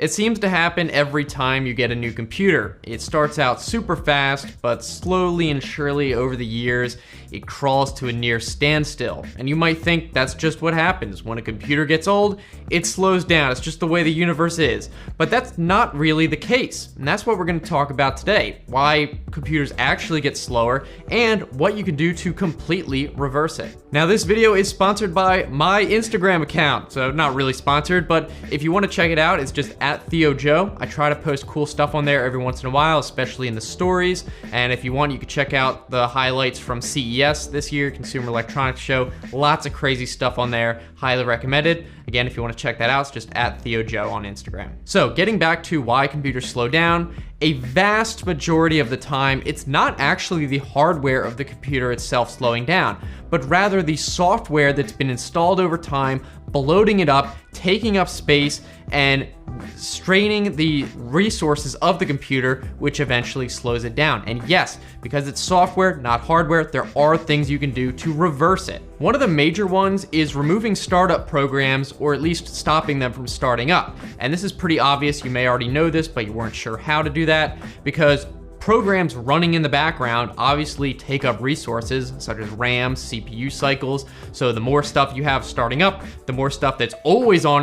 It seems to happen every time you get a new computer. It starts out super fast, but slowly and surely over the years, it crawls to a near standstill. And you might think that's just what happens. When a computer gets old, it slows down. It's just the way the universe is. But that's not really the case. And that's what we're gonna talk about today. Why computers actually get slower and what you can do to completely reverse it. Now this video is sponsored by my Instagram account. So not really sponsored, but if you wanna check it out, it's just @TheoJoe. I try to post cool stuff on there every once in a while, especially in the stories. And if you want, you can check out the highlights from CES this year, Consumer Electronics Show. Lots of crazy stuff on there. Highly recommended. Again, if you want to check that out, it's just @TheoJoe on Instagram. So getting back to why computers slow down, a vast majority of the time, it's not actually the hardware of the computer itself slowing down, but rather the software that's been installed over time, bloating it up, taking up space, and straining the resources of the computer, which eventually slows it down. And yes, because it's software, not hardware, there are things you can do to reverse it. One of the major ones is removing startup programs, or at least stopping them from starting up. And this is pretty obvious. You may already know this, but you weren't sure how to do that, because programs running in the background obviously take up resources such as RAM, CPU cycles. So the more stuff you have starting up, the more stuff that's always on